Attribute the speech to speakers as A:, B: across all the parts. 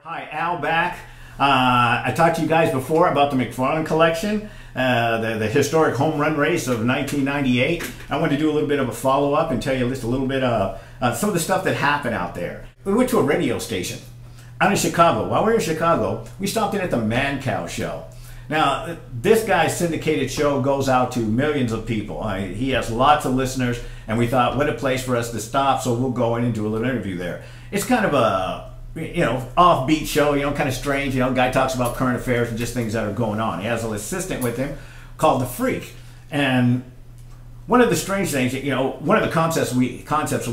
A: Hi, Al back. I talked to you guys before about the McFarland collection, the historic home run race of 1998. I wanted to do a little bit of a follow-up and tell you just a little bit of some of the stuff that happened out there. We went to a radio station out in Chicago. While we were in Chicago, we stopped in at the Madcow show. Now, this guy's syndicated show goes out to millions of people. He has lots of listeners, and we thought, what a place for us to stop, so we'll go in and do a little interview there. It's kind of a offbeat show, kind of strange. Guy talks about current affairs and just things that are going on. He has an assistant with him called the Freak. And one of the strange things, one of the concepts we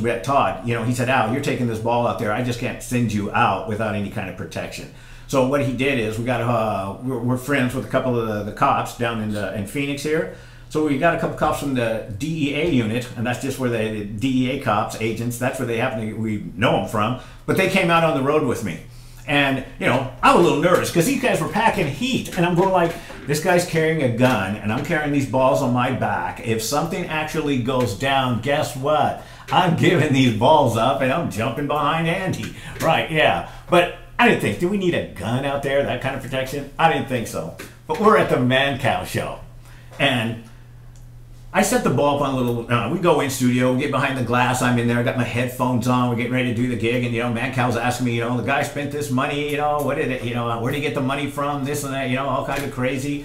A: had taught, he said, Al, you're taking this ball out there. I just can't send you out without any kind of protection. So what he did is we're friends with a couple of the cops down in Phoenix here. So we got a couple cops from the DEA unit, and that's just where the DEA cops, agents, that's where we know them from. But they came out on the road with me. And, I was a little nervous because these guys were packing heat. And I'm going like, this guy's carrying a gun, and I'm carrying these balls on my back. If something actually goes down, guess what? I'm giving these balls up, and I'm jumping behind Andy. Right, yeah. But I didn't think, do we need a gun out there, that kind of protection? I didn't think so. But we're at the Madcow show. And I set the ball up on a little, we go in studio, we get behind the glass, I'm in there, I got my headphones on, we're getting ready to do the gig, and, Madcow's asking me, the guy spent this money, where did he get the money from, this and that, all kind of crazy.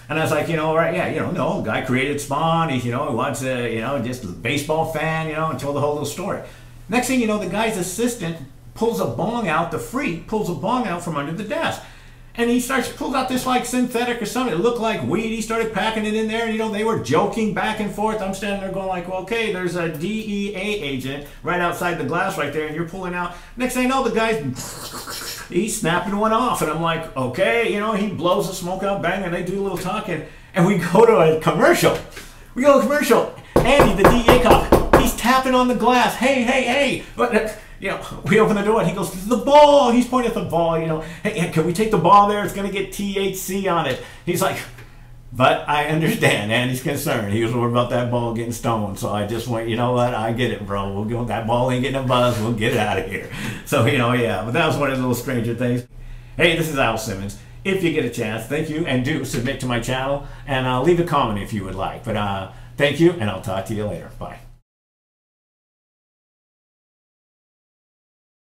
A: And I was like, right, yeah, no, the guy created Spawn, he wants a, just a baseball fan, and told the whole little story. Next thing you know, the guy's assistant pulls a bong out, the Freak pulls a bong out from under the desk. And he pulls out this like synthetic or something. It looked like weed. He started packing it in there. And, they were joking back and forth. I'm standing there going like, well, okay, there's a DEA agent right outside the glass right there. And you're pulling out. Next thing I know, the guy's, he's snapping one off. And I'm like, okay, he blows the smoke out, bang, and they do a little talking. And we go to a commercial. Andy, the DEA cop, he's tapping on the glass. Hey. But, we open the door and he goes, the ball. He's pointing at the ball, Hey, can we take the ball there? It's going to get THC on it. He's like, but I understand. And he's concerned. He was worried about that ball getting stoned. So I just went, you know what? I get it, bro. We'll go. That ball ain't getting a buzz. We'll get it out of here. So, yeah. But that was one of the little stranger things. Hey, this is Al Simmons. If you get a chance, thank you. And do submit to my channel. And leave a comment if you would like. But thank you. And I'll talk to you later. Bye.